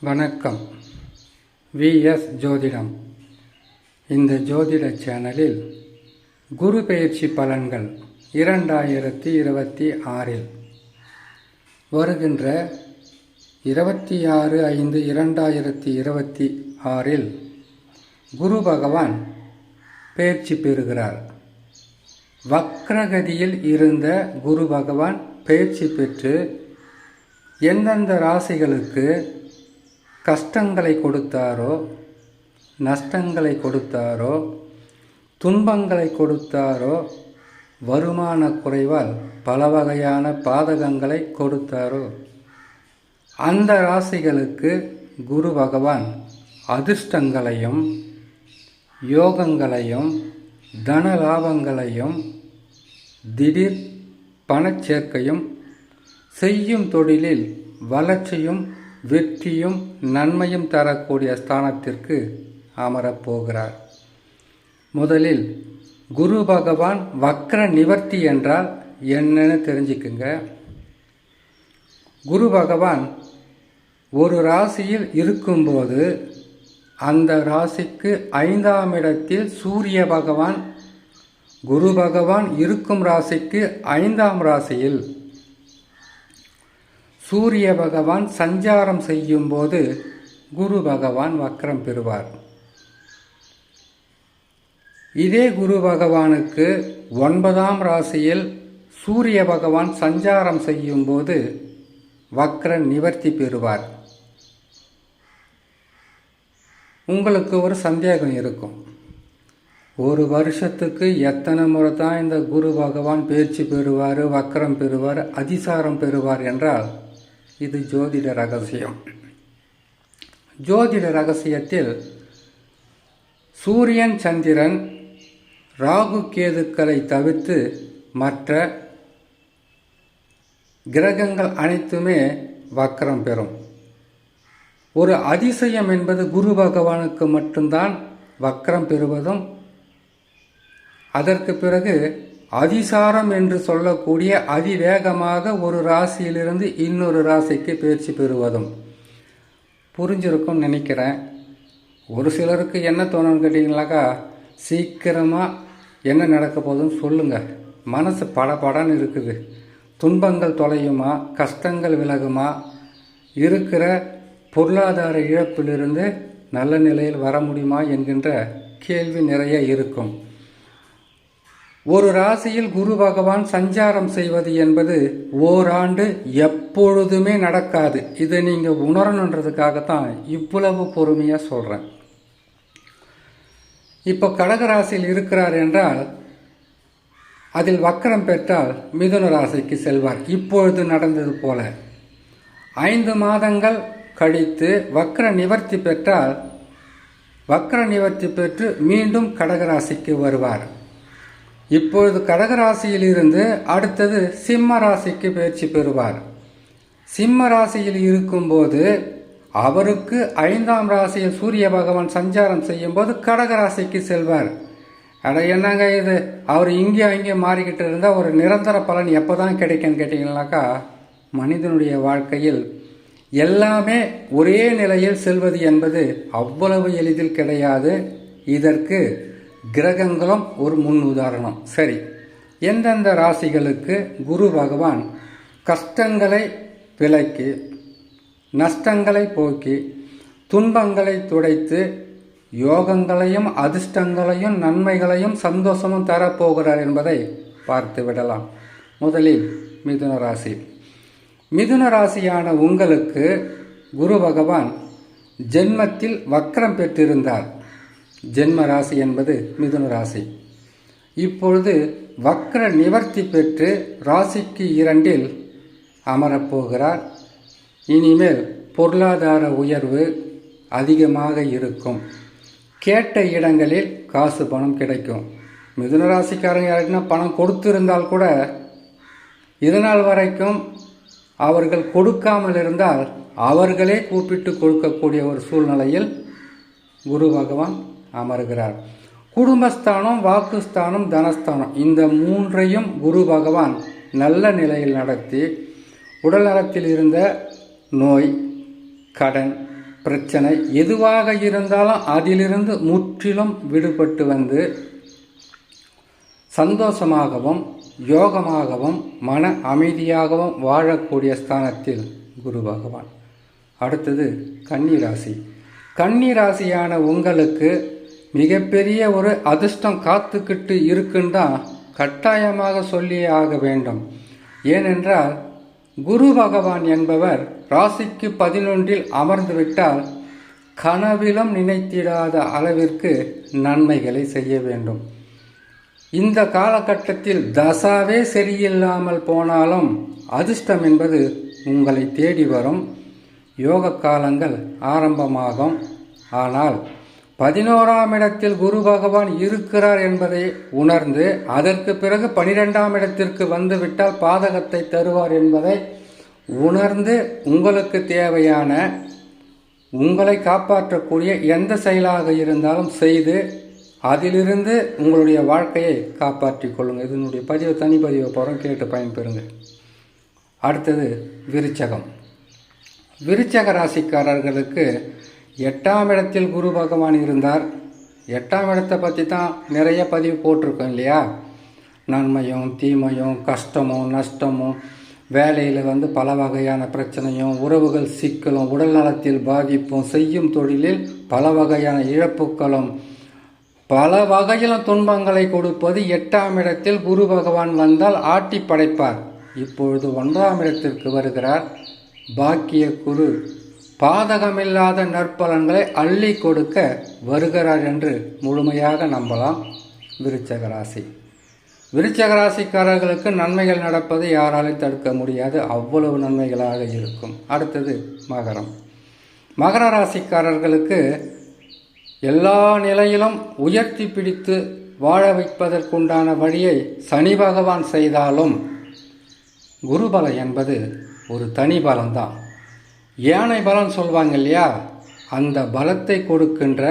வணக்கம். விஎஸ் ஜோதிடம். இந்த ஜோதிட சேனலில் குரு பெயர்ச்சி பலன்கள் 2026 வருகின்ற 26/5/2026 குரு பகவான் பெயர்ச்சி பெறுகிறார். வக்ரகதியில் இருந்த குரு பகவான் பெயர்ச்சி பெற்று எந்தெந்த ராசிகளுக்கு கஷ்டங்களை கொடுத்தாரோ, நஷ்டங்களை கொடுத்தாரோ, துன்பங்களை கொடுத்தாரோ, வருமான குறைவால் பல வகையான பாதகங்களை கொடுத்தாரோ, அந்த ராசிகளுக்கு குரு பகவான் அதிர்ஷ்டங்களையும் யோகங்களையும் தன லாபங்களையும் திடீர் பணச்சேர்க்கையும் செய்யும் தொழிலில் வளர்ச்சியும் வெற்றியும் நன்மையும் தரக்கூடிய ஸ்தானத்திற்கு அமரப்போகிறார். முதலில் குரு பகவான் வக்ர நிவர்த்தி என்றால் என்னன்னு தெரிஞ்சுக்குங்க. குரு பகவான் ஒரு ராசியில் இருக்கும்போது அந்த ராசிக்கு 5ஆம் இடத்தில் சூரிய பகவான், குரு பகவான் இருக்கும் ராசிக்கு 5ஆம் ராசியில் சூரிய பகவான் சஞ்சாரம் செய்யும் போது குரு பகவான் வக்ரம் பெறுவார். இதே குரு பகவானுக்கு 9ஆம் ராசியில் சூரிய பகவான் சஞ்சாரம் செய்யும் போது வக்ர நிவர்த்தி பெறுவார். உங்களுக்கு ஒரு சந்தேகம் இருக்கும், ஒரு வருஷத்துக்கு எத்தனை முறை தான் இந்த குரு பகவான் பெயர்ச்சி பெறுவார், வக்ரம் பெறுவார், அதிசாரம் பெறுவார் என்றால் இது ஜோதிட ரகசியம். ஜோதிட ரகசியத்தில் சூரியன், சந்திரன், ராகு, கேதுக்களை தவிர்த்து மற்ற கிரகங்கள் அனைத்துமே வக்ரம் பெறும். ஒரு அதிசயம் என்பது குரு பகவானுக்கு மட்டும்தான் வக்ரம் பெறுவதும், அதற்கு பிறகு அதிசாரம் என்று சொல்லக்கூடிய அதிவேகமாக ஒரு ராசியிலிருந்து இன்னொரு ராசிக்கு பயிற்சி பெறுவதும். புரிஞ்சிருக்கும் நினைக்கிறேன். ஒரு சிலருக்கு என்ன தோணுன்னு கேட்டிங்கனாக்கா, சீக்கிரமாக என்ன நடக்க போகுதுன்னு சொல்லுங்கள். மனசு படபடன்னு இருக்குது. துன்பங்கள் தொலையுமா, கஷ்டங்கள் விலகுமா, இருக்கிற பொருளாதார இழப்பிலிருந்து நல்ல நிலையில் வர முடியுமா என்கின்ற கேள்வி நிறைய இருக்கும். ஒரு ராசியில் குரு பகவான் சஞ்சாரம் செய்வது என்பது ஓராண்டு எப்பொழுதுமே நடக்காது. இதை நீங்கள் உணரணுன்றதுக்காகத்தான் இவ்வளவு பொறுமையாக சொல்கிறேன். இப்போ கடகராசியில் இருக்கிறார் என்றால் அதில் வக்ரம் பெற்றால் மிதுன ராசிக்கு செல்வார். இப்பொழுது நடந்தது போல 5 மாதங்கள் கழித்து வக்ர நிவர்த்தி பெற்றால் வக்ர நிவர்த்தி பெற்று மீண்டும் கடகராசிக்கு வருவார். இப்பொழுது கடகராசியில் இருந்து அடுத்தது சிம்ம ராசிக்கு பயிற்சி பெறுவார். சிம்ம ராசியில் இருக்கும்போது அவருக்கு 5ஆம் ராசியில் சூரிய பகவான் சஞ்சாரம் செய்யும் போது கடகராசிக்கு செல்வார். என்னங்க இது, அவர் இங்கே அங்கே மாறிக்கிட்டு இருந்தால் ஒரு நிரந்தர பலன் எப்போ தான் கிடைக்குன்னு கேட்டிங்கனாக்கா, மனிதனுடைய வாழ்க்கையில் எல்லாமே ஒரே நிலையில் செல்வது என்பது அவ்வளவு எளிதில் கிடையாது. இதற்கு கிரகங்களும் ஒரு முன் உதாரணம். சரி, எந்தெந்த ராசிகளுக்கு குரு பகவான் கஷ்டங்களை விலக்கி, நஷ்டங்களை போக்கி, துன்பங்களை துடைத்து, யோகங்களையும் அதிர்ஷ்டங்களையும் நன்மைகளையும் சந்தோஷமும் தரப்போகிறார் என்பதை பார்த்து விடலாம். முதலில் மிதுன ராசி. மிதுன ராசியான உங்களுக்கு குரு பகவான் ஜென்மத்தில் வக்ரம் பெற்றிருந்தார். ஜென்ம ராசி என்பது மிதுன ராசி. இப்பொழுது வக்ர நிவர்த்தி பெற்று ராசிக்கு 2இல் அமரப்போகிறார். இனிமேல் பொருளாதார உயர்வு அதிகமாக இருக்கும். கேட்ட இடங்களில் காசு பணம் கிடைக்கும். மிதுன ராசிக்காரங்க யாருக்குன்னா பணம் கொடுத்திருந்தால் கூட இதனால் வரைக்கும் அவர்கள் கொடுக்காமல் இருந்தால் அவர்களே கூப்பிட்டு கொடுக்கக்கூடிய ஒரு சூழ்நிலையில் குரு பகவான் அமர்கிறார். குடும்பஸ்தானம், வாக்குஸ்தானம், தனஸ்தானம், இந்த 3ஐயும் குரு பகவான் நல்ல நிலையில் நடத்தி உடல் நலத்தில் இருந்த நோய், கடன், பிரச்சனை எதுவாக இருந்தாலும் அதிலிருந்து முற்றிலும் விடுபட்டு வந்து சந்தோஷமாகவும் யோகமாகவும் மன அமைதியாகவும் வாழக்கூடிய ஸ்தானத்தில் குரு பகவான். அடுத்தது கன்னிராசி. கன்னிராசியான உங்களுக்கு மிகப்பெரிய ஒரு அதிர்ஷ்டம் காத்துக்கிட்டு இருக்குன்னா கட்டாயமாக சொல்லியே ஆக வேண்டும். ஏனென்றால் குரு பகவான் என்பவர் ராசிக்கு 11 அமர்ந்துவிட்டால் கனவிலும் நினைத்திடாத அளவிற்கு நன்மைகளை செய்ய வேண்டும். இந்த காலகட்டத்தில் தசாவே சரியில்லாமல் போனாலும் அதிர்ஷ்டம் என்பது உங்களை தேடி வரும். யோக காலங்கள் ஆரம்பமாகும். ஆனால் 11ஆம் இடத்தில் குரு பகவான் இருக்கிறார் என்பதை உணர்ந்து அதற்கு பிறகு 12ஆம் இடத்திற்கு வந்துவிட்டால் பாதகத்தை தருவார் என்பதை உணர்ந்து உங்களுக்கு தேவையான உங்களை காப்பாற்றக்கூடிய எந்த செயலாக இருந்தாலும் செய்து அதிலிருந்து உங்களுடைய வாழ்க்கையை காப்பாற்றிக் கொள்ளுங்கள். இதனுடைய பதிவு தனிப்பதிவை போகிறோம், கேட்டு பயன்பெறுங்க. அடுத்தது விருச்சகம். விருச்சக ராசிக்காரர்களுக்கு 8ஆம் இடத்தில் குரு பகவான் இருந்தார். 8ஆம் இடத்தை பற்றி தான் நிறைய பதிவு போட்டிருக்கோம் இல்லையா? நன்மையும் தீமையும் கஷ்டமும் நஷ்டமும், வேலையில் பல வகையான பிரச்சனையும், உறவுகள் சிக்கலும், உடல் நலத்தில் பாதிப்பும், செய்யும் தொழிலில் பல வகையான இழப்புகளும், பல வகையிலும் துன்பங்களை கொடுப்பது 8ஆம் இடத்தில் குரு பகவான் வந்தால் ஆட்டி படைப்பார். இப்பொழுது 1ஆம் இடத்திற்கு வருகிறார். பாக்கிய குரு பாதகமில்லாத நற்பலன்களை அள்ளி கொடுக்க வருகிறார் என்று முழுமையாக நம்பலாம். விருச்சக ராசி. விருச்சக ராசிக்காரர்களுக்கு நன்மைகள் நடப்பதை யாராலும் தடுக்க முடியாது, அவ்வளவு நன்மைகளாக இருக்கும். அடுத்தது மகரம். மகர ராசிக்காரர்களுக்கு எல்லா நிலையிலும் உயர்த்தி பிடித்து வாழ வைப்பதற்குண்டான வழியை சனி பகவான் செய்தாலும் குருபலம் என்பது ஒரு தனி பலம்தான். யானை பலம் சொல்வாங்க இல்லையா? அந்த பலத்தை கொடுக்கின்ற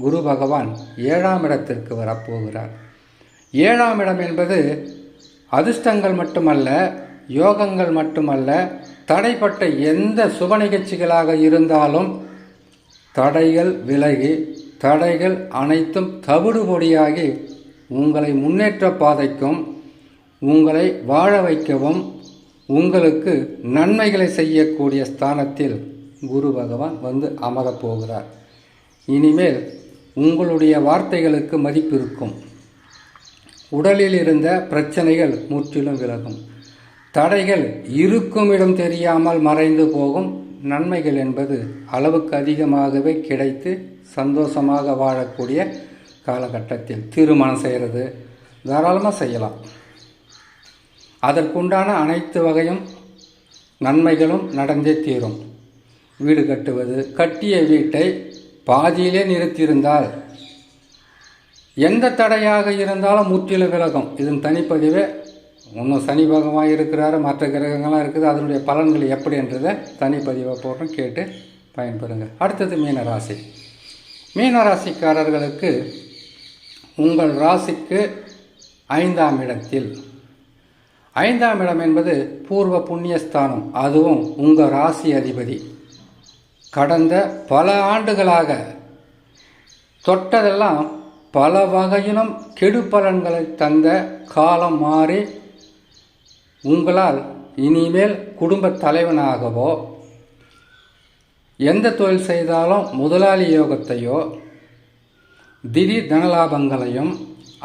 குரு பகவான் 7ஆம் இடத்திற்கு வரப்போகிறார். 7ஆம் இடம் என்பது அதிர்ஷ்டங்கள் மட்டுமல்ல, யோகங்கள் மட்டுமல்ல, தடைப்பட்ட எந்த சுப நிகழ்ச்சிகளாக இருந்தாலும் தடைகள் விலகி, தடைகள் அனைத்தும் தவிடுபொடியாகி உங்களை முன்னேற்ற பாதைக்கும் உங்களை வாழ வைக்கவும் உங்களுக்கு நன்மைகளை செய்யக்கூடிய ஸ்தானத்தில் குரு பகவான் அமரப் போகிறார். இனிமேல் உங்களுடைய வார்த்தைகளுக்கு மதிப்பு இருக்கும். உடலில் இருந்த பிரச்சனைகள் முற்றிலும் விலகும். தடைகள் இருக்கும் இடம் தெரியாமல் மறைந்து போகும். நன்மைகள் என்பது அளவுக்கு அதிகமாகவே கிடைத்து சந்தோஷமாக வாழக்கூடிய காலகட்டத்தில் திருமணம் செய்கிறது தாராளமாக செய்யலாம். அதற்குண்டான அனைத்து வகையும் நன்மைகளும் நடந்தே தீரும். வீடு கட்டுவது, கட்டிய வீட்டை பாதியிலே நிறுத்தியிருந்தால் எந்த தடையாக இருந்தாலும் முற்றிலும் விலகும். இதன் தனிப்பதிவே இன்னும் சனி பகவான் இருக்கிறாரு, மற்ற கிரகங்கள்லாம் இருக்குது, அதனுடைய பலன்கள் எப்படி என்றதை தனிப்பதிவை போடுறோம், கேட்டு பயன்பெறுங்க. அடுத்தது மீனராசி. மீனராசிக்காரர்களுக்கு உங்கள் ராசிக்கு 5ஆம் இடத்தில், 5ஆம் இடம் என்பது பூர்வ புண்ணியஸ்தானம். அதுவும் உங்கள் ராசி அதிபதி கடந்த பல ஆண்டுகளாக தொட்டதெல்லாம் பல வகையிலும் கெடு பலன்களை தந்த காலம் மாறி உங்களால் இனிமேல் குடும்ப தலைவனாகவோ எந்த தொழில் செய்தாலும் முதலாளி யோகத்தையோ திடீர் தனலாபங்களையும்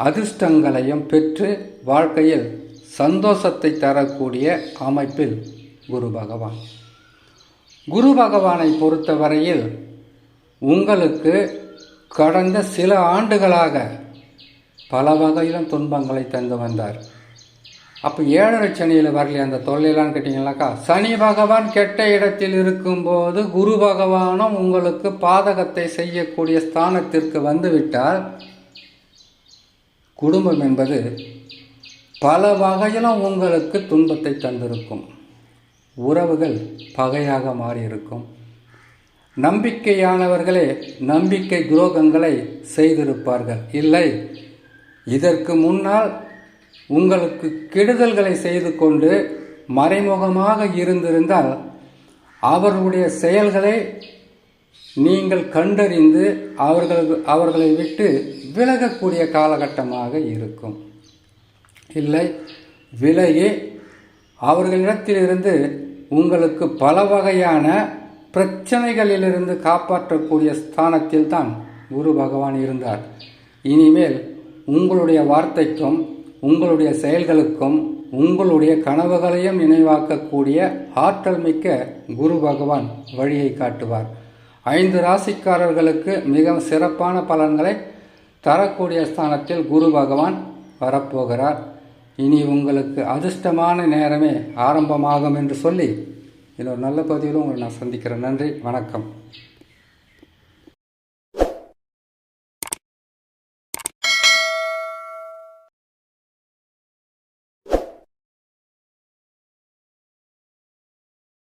அதிர்ஷ்டங்களையும் பெற்று வாழ்க்கையில் சந்தோஷத்தை தரக்கூடிய அமைப்பில் குரு பகவான். குரு பகவானை பொறுத்தவரையில் உங்களுக்கு கடந்த சில ஆண்டுகளாக பல வகையிலும் துன்பங்களை தந்து வந்தார். அப்போ 7 சனியில் வரலையே அந்த தொல்லையெல்லாம் கேட்டிங்கனாக்கா, சனி பகவான் கெட்ட இடத்தில் இருக்கும்போது குரு பகவானும் உங்களுக்கு பாதகத்தை செய்யக்கூடிய ஸ்தானத்திற்கு வந்துவிட்டால் குடும்பம் என்பது பல வகையிலும் உங்களுக்கு துன்பத்தை தந்திருக்கும். உறவுகள் பகையாக மாறியிருக்கும். நம்பிக்கையானவர்களே நம்பிக்கை துரோகங்களை செய்திருப்பார்கள். இல்லை, இதற்கு முன்னால் உங்களுக்கு கெடுதல்களை செய்து கொண்டு மறைமுகமாக இருந்திருந்தால் அவர்களுடைய செயல்களை நீங்கள் கண்டறிந்து அவர்களை விட்டு விலகக்கூடிய காலகட்டமாக இருக்கும். இல்லை விலகி அவர்களிடத்திலிருந்து உங்களுக்கு பல வகையான பிரச்சனைகளிலிருந்து காப்பாற்றக்கூடிய ஸ்தானத்தில் தான் குரு பகவான் இருந்தார். இனிமேல் உங்களுடைய வார்த்தைக்கும் உங்களுடைய செயல்களுக்கும் உங்களுடைய கனவுகளையும் நினைவாக்கக்கூடிய ஆற்றல் மிக்க குரு பகவான் வழியை காட்டுவார். 5 ராசிக்காரர்களுக்கு மிக சிறப்பான பலன்களை தரக்கூடிய ஸ்தானத்தில் குரு பகவான் வரப்போகிறார். இனி உங்களுக்கு அதிர்ஷ்டமான நேரமே ஆரம்பமாகும் என்று சொல்லி இன்னொரு நல்ல பதிவிலும் உங்களை நான் சந்திக்கிறேன். நன்றி, வணக்கம்.